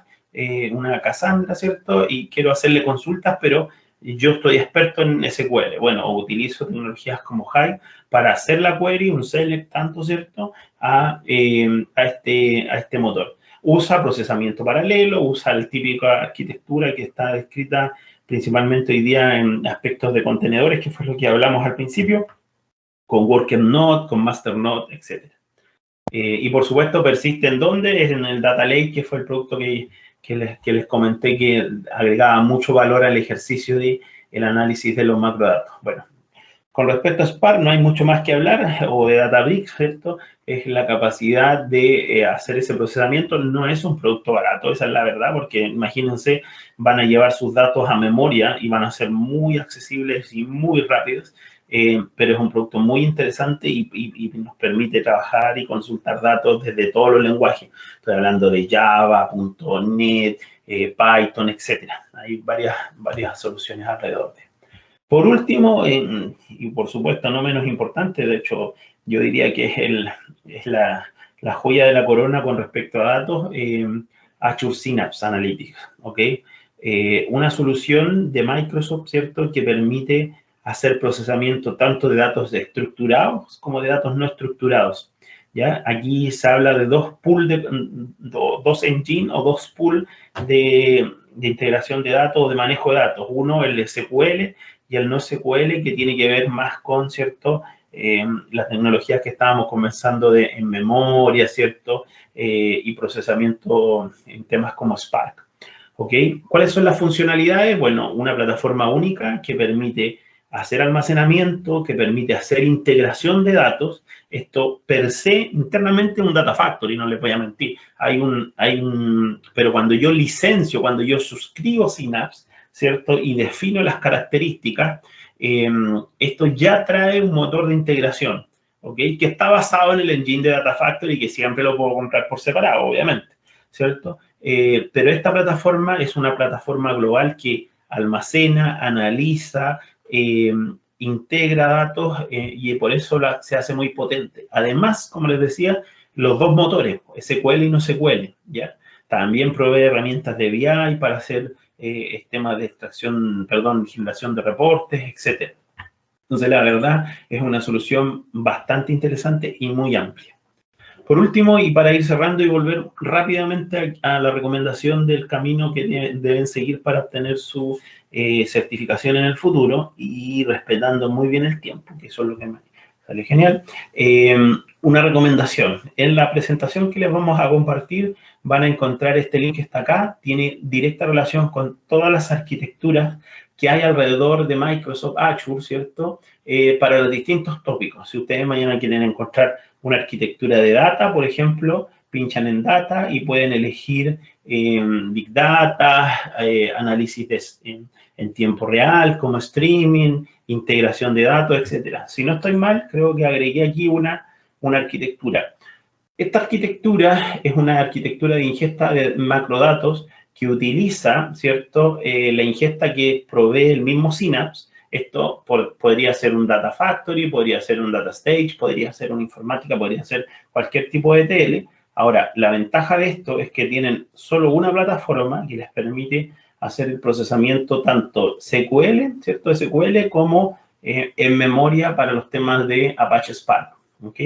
una Cassandra, ¿cierto? Y quiero hacerle consultas, pero yo estoy experto en SQL. Bueno, utilizo tecnologías como Hive para hacer la query, un select tanto, ¿cierto?, a este motor. Usa procesamiento paralelo, usa la típica arquitectura que está descrita principalmente hoy día en aspectos de contenedores, que fue lo que hablamos al principio, con Worker Node, con Master Node, etc. Y por supuesto persiste en dónde, es en el Data Lake, que fue el producto que les comenté que agregaba mucho valor al ejercicio de el análisis de los macrodatos. Bueno, con respecto a Spark no hay mucho más que hablar, o de Databricks, ¿cierto? Es la capacidad de hacer ese procesamiento. No es un producto barato, esa es la verdad, porque imagínense, van a llevar sus datos a memoria y van a ser muy accesibles y muy rápidos, pero es un producto muy interesante y nos permite trabajar y consultar datos desde todos los lenguajes. Estoy hablando de Java, .NET, Python, etcétera. Hay varias soluciones alrededor de. Por último, y por supuesto no menos importante, de hecho yo diría que es la joya de la corona con respecto a datos, Azure Synapse Analytics, ¿ok? Una solución de Microsoft, ¿cierto?, que permite hacer procesamiento tanto de datos estructurados como de datos no estructurados, ¿ya? Aquí se habla de dos engines o dos pools de integración de datos o de manejo de datos. Uno, el SQL, y el no SQL, que tiene que ver más con, ¿cierto?, las tecnologías que estábamos conversando en memoria, ¿cierto?, y procesamiento en temas como Spark. ¿Ok? ¿Cuáles son las funcionalidades? Bueno, una plataforma única que permite hacer almacenamiento, que permite hacer integración de datos. Esto per se internamente es un data factory, no les voy a mentir. Pero cuando yo licencio, cuando yo suscribo Synapse, ¿cierto?, y defino las características, esto ya trae un motor de integración, ¿ok?, que está basado en el engine de Data Factory, que siempre lo puedo comprar por separado, obviamente, ¿cierto? Pero esta plataforma es una plataforma global que almacena, analiza, integra datos y por eso se hace muy potente. Además, como les decía, los dos motores, SQL y no SQL, ¿ya? También provee herramientas de BI para hacer temas de extracción, generación de reportes, etc. Entonces, la verdad, es una solución bastante interesante y muy amplia. Por último, y para ir cerrando y volver rápidamente a la recomendación del camino que deben seguir para obtener su certificación en el futuro y respetando muy bien el tiempo, que eso es lo que me sale genial. Una recomendación. En la presentación que les vamos a compartir van a encontrar este link que está acá. Tiene directa relación con todas las arquitecturas que hay alrededor de Microsoft Azure, ¿cierto? Para los distintos tópicos. Si ustedes mañana quieren encontrar una arquitectura de data, por ejemplo, pinchan en data y pueden elegir Big Data, análisis en tiempo real, como streaming, integración de datos, etcétera. Si no estoy mal, creo que agregué aquí una arquitectura. Esta arquitectura es una arquitectura de ingesta de macrodatos que utiliza, ¿cierto?, la ingesta que provee el mismo Synapse. Esto podría ser un Data Factory, podría ser un Data Stage, podría ser una informática, podría ser cualquier tipo de ETL. Ahora, la ventaja de esto es que tienen solo una plataforma que les permite hacer el procesamiento tanto SQL, ¿cierto?, SQL, como en memoria para los temas de Apache Spark, ¿ok?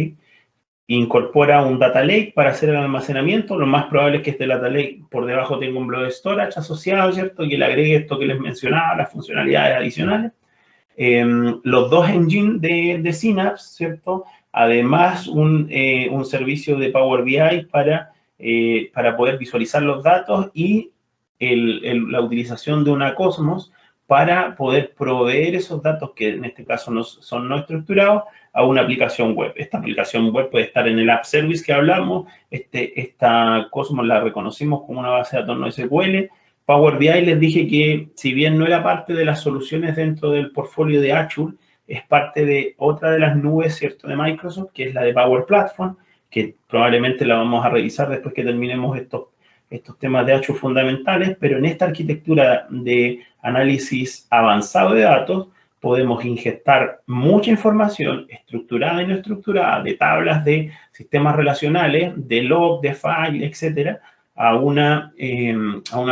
Incorpora un data lake para hacer el almacenamiento. Lo más probable es que este data lake por debajo tenga un blob storage asociado, ¿cierto? Que le agregue esto que les mencionaba, las funcionalidades adicionales. Los dos engines de Synapse, ¿cierto? Además, un servicio de Power BI para poder visualizar los datos y la utilización de una Cosmos para poder proveer esos datos que en este caso son no estructurados a una aplicación web. Esta aplicación web puede estar en el App Service que hablamos. Esta Cosmos la reconocimos como una base de datos no SQL. Power BI les dije que si bien no era parte de las soluciones dentro del portfolio de Azure, es parte de otra de las nubes, ¿cierto?, de Microsoft, que es la de Power Platform, que probablemente la vamos a revisar después que terminemos estos temas de Azure fundamentales, pero en esta arquitectura de análisis avanzado de datos podemos ingestar mucha información estructurada y no estructurada, de tablas de sistemas relacionales, de log, de file, etcétera, a una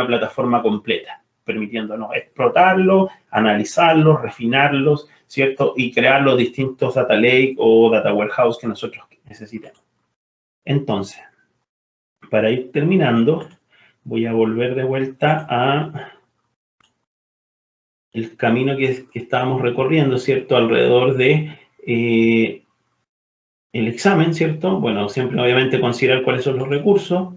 plataforma completa, permitiéndonos explotarlo, analizarlo, refinarlos, ¿cierto? Y crear los distintos data lake o data warehouse que nosotros necesitemos. Entonces, para ir terminando, voy a volver de vuelta a el camino que estábamos recorriendo, ¿cierto? Alrededor de el examen, ¿cierto? Bueno, siempre obviamente considerar cuáles son los recursos.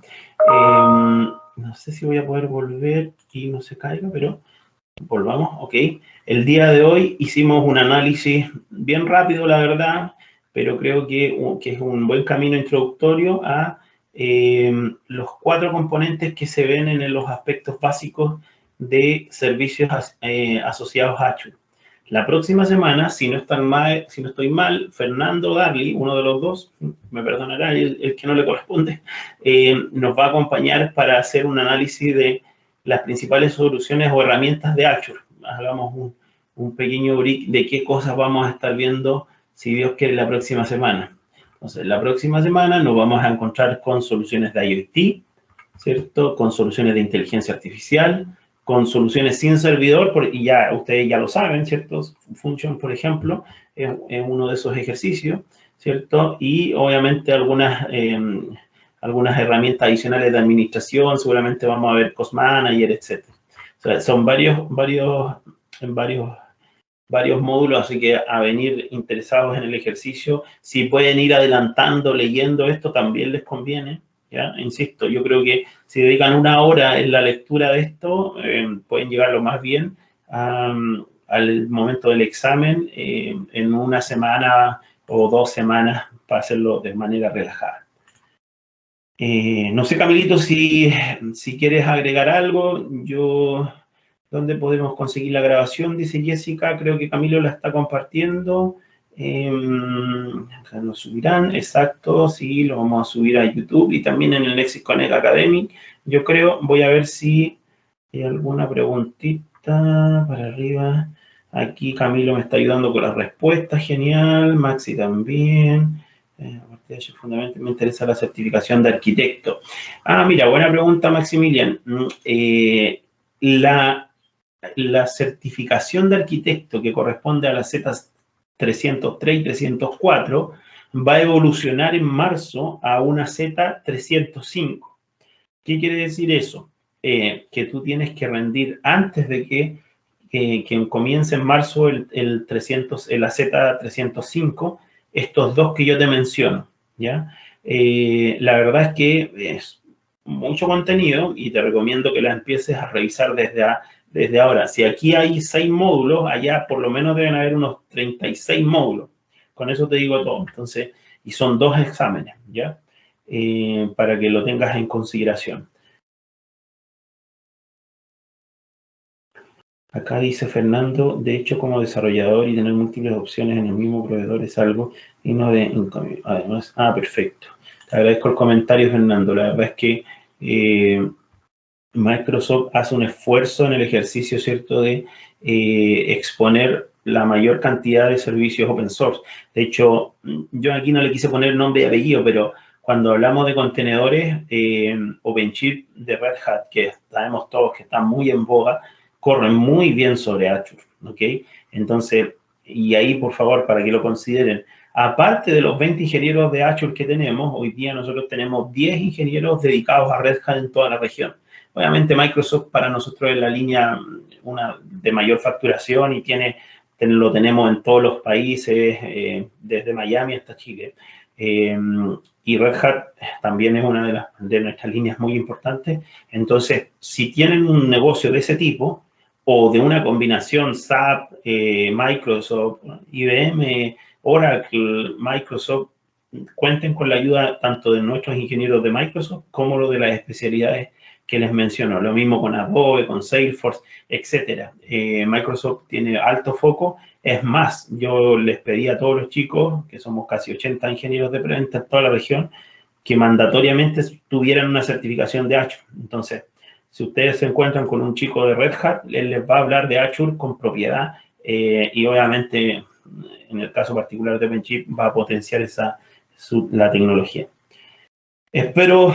No sé si voy a poder volver y no se caiga, pero volvamos, ok. El día de hoy hicimos un análisis bien rápido, la verdad, pero creo que es un buen camino introductorio a los 4 componentes que se ven en los aspectos básicos de servicios asociados a Azure. La próxima semana, si no estoy mal, Fernando Darly, uno de los dos, me perdonará el que no le corresponde, nos va a acompañar para hacer un análisis de las principales soluciones o herramientas de Azure. Hagamos un pequeño brief de qué cosas vamos a estar viendo, si Dios quiere, la próxima semana. Entonces, la próxima semana nos vamos a encontrar con soluciones de IoT, ¿cierto? Con soluciones de inteligencia artificial, con soluciones sin servidor, y ya ustedes ya lo saben, ¿cierto? Function, por ejemplo, es uno de esos ejercicios, ¿cierto? Y obviamente algunas herramientas adicionales de administración, seguramente vamos a ver Cost Manager, etc. O sea, son varios módulos, así que a venir interesados en el ejercicio, si pueden ir adelantando, leyendo esto, también les conviene. ¿Ya? Insisto, yo creo que si dedican 1 hora en la lectura de esto, pueden llevarlo más bien al momento del examen en 1 semana o 2 semanas para hacerlo de manera relajada. No sé, Camilito, si quieres agregar algo. ¿Dónde podemos conseguir la grabación? Dice Jessica, creo que Camilo la está compartiendo. Nos subirán, exacto, sí, lo vamos a subir a YouTube y también en el Nexus Connect Academy. Yo creo, voy a ver si hay alguna preguntita para arriba. Aquí Camilo me está ayudando con las respuestas, genial. Maxi también. Fundamentalmente me interesa la certificación de arquitecto. Mira, buena pregunta, Maximilian. La certificación de arquitecto que corresponde a las Z303 y 304 va a evolucionar en marzo a una Z305. ¿Qué quiere decir eso? Que tú tienes que rendir antes de que comience en marzo la Z305, estos 2 que yo te menciono, ¿ya? La verdad es que es mucho contenido y te recomiendo que la empieces a revisar desde ahora. Si aquí hay 6 módulos, allá por lo menos deben haber unos 36 módulos. Con eso te digo todo. Entonces, y son 2 exámenes, ¿ya? Para que lo tengas en consideración. Acá dice Fernando, de hecho, como desarrollador y tener múltiples opciones en el mismo proveedor es algo digno de... Además, perfecto. Te agradezco el comentario, Fernando. La verdad es que Microsoft hace un esfuerzo en el ejercicio, ¿cierto?, de exponer la mayor cantidad de servicios open source. De hecho, yo aquí no le quise poner nombre y apellido, pero cuando hablamos de contenedores, OpenShift de Red Hat, que sabemos todos que está muy en boga, corren muy bien sobre Azure, ¿ok? Entonces, y ahí, por favor, para que lo consideren, aparte de los 20 ingenieros de Azure que tenemos, hoy día nosotros tenemos 10 ingenieros dedicados a Red Hat en toda la región. Obviamente Microsoft para nosotros es la línea de mayor facturación y lo tenemos en todos los países, desde Miami hasta Chile. Y Red Hat también es una de nuestras líneas muy importantes. Entonces, si tienen un negocio de ese tipo, o de una combinación SAP, Microsoft, IBM, Oracle, Microsoft, cuenten con la ayuda tanto de nuestros ingenieros de Microsoft como lo de las especialidades que les menciono. Lo mismo con Adobe, con Salesforce, etcétera. Microsoft tiene alto foco. Es más, yo les pedí a todos los chicos, que somos casi 80 ingenieros de preventa en toda la región, que mandatoriamente tuvieran una certificación de Azure. Entonces, si ustedes se encuentran con un chico de Red Hat, él les va a hablar de Azure con propiedad y obviamente, en el caso particular de OpenShift, va a potenciar la tecnología. Espero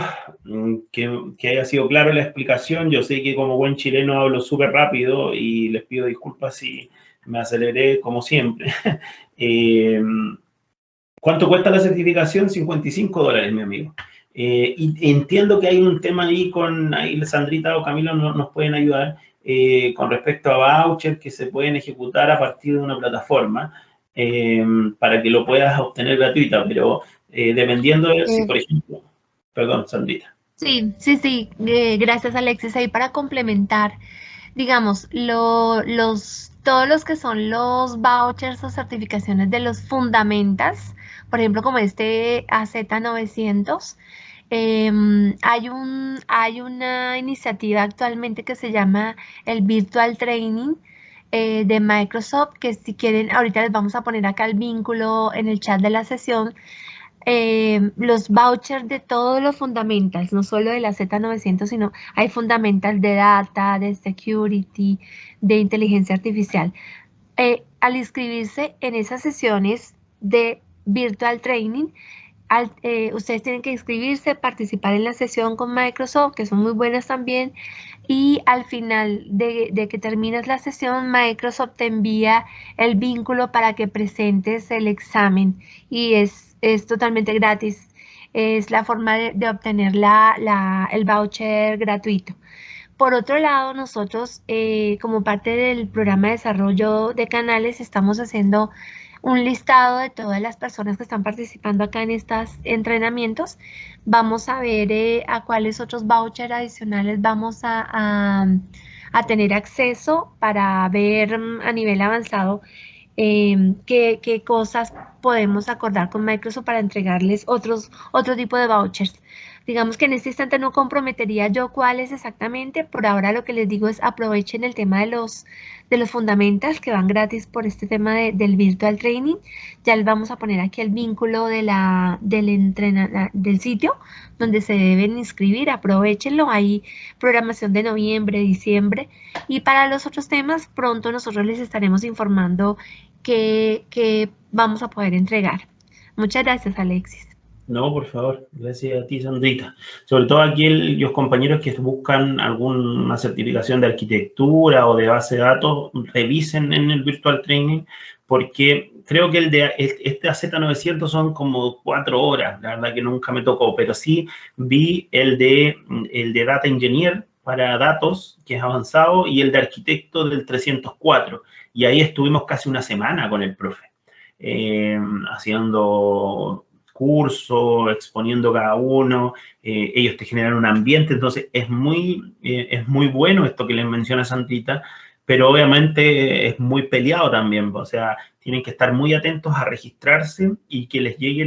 que haya sido clara la explicación. Yo sé que como buen chileno hablo súper rápido y les pido disculpas si me aceleré como siempre. ¿Cuánto cuesta la certificación? $55, mi amigo. Y entiendo que hay un tema ahí ahí Sandrita o Camilo nos pueden ayudar con respecto a vouchers que se pueden ejecutar a partir de una plataforma para que lo puedas obtener gratuita, pero dependiendo de si, por ejemplo, perdón, Sandrita. Sí, gracias Alexis. Ahí para complementar, digamos, todos los que son los vouchers o certificaciones de los fundamentas, por ejemplo, como este AZ900, hay una iniciativa actualmente que se llama el Virtual Training de Microsoft, que si quieren, ahorita les vamos a poner acá el vínculo en el chat de la sesión. Los vouchers de todos los fundamentals, no solo de la Z900, sino hay fundamentals de data, de security, de inteligencia artificial. Al inscribirse en esas sesiones de virtual training, ustedes tienen que inscribirse, participar en la sesión con Microsoft, que son muy buenas también, y al final de que terminas la sesión, Microsoft te envía el vínculo para que presentes el examen y es totalmente gratis. Es la forma de obtener el voucher gratuito. Por otro lado, nosotros como parte del programa de desarrollo de canales estamos haciendo un listado de todas las personas que están participando acá en estos entrenamientos. Vamos a ver a cuáles otros vouchers adicionales vamos a tener acceso para ver a nivel avanzado qué cosas podemos acordar con Microsoft para entregarles otro tipo de vouchers. Digamos que en este instante no comprometería yo cuáles exactamente. Por ahora lo que les digo es aprovechen el tema de los fundamentals que van gratis por este tema del virtual training. Ya les vamos a poner aquí el vínculo del sitio donde se deben inscribir. Aprovechenlo. Hay programación de noviembre, diciembre. Y para los otros temas, pronto nosotros les estaremos informando que vamos a poder entregar. Muchas gracias, Alexis. No, por favor, gracias a ti, Sandrita. Sobre todo aquí los compañeros que buscan alguna certificación de arquitectura o de base de datos, revisen en el Virtual Training, porque creo que este AZ900 son como 4 horas, la verdad que nunca me tocó, pero sí vi el de Data Engineer para datos, que es avanzado, y el de arquitecto del 304, y ahí estuvimos casi una semana con el profe, haciendo curso, exponiendo cada uno, ellos te generan un ambiente, entonces es muy bueno esto que les menciona Sandrita, pero obviamente es muy peleado también, o sea, tienen que estar muy atentos a registrarse y que les llegue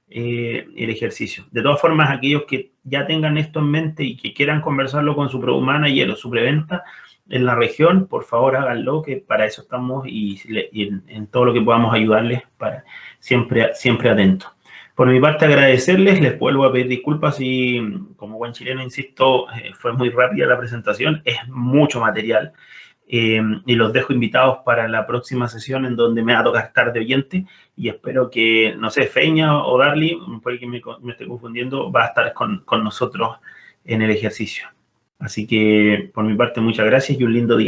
el ejercicio. De todas formas, aquellos que ya tengan esto en mente y que quieran conversarlo con su Product Manager o su preventa en la región, por favor háganlo, que para eso estamos y en todo lo que podamos ayudarles, siempre atentos. Por mi parte, agradecerles, les vuelvo a pedir disculpas si, como buen chileno, insisto, fue muy rápida la presentación, es mucho material. Y los dejo invitados para la próxima sesión en donde me va a tocar estar de oyente y espero que, no sé, Feña o Darly, por el que me estoy confundiendo, va a estar con nosotros en el ejercicio. Así que, por mi parte, muchas gracias y un lindo día.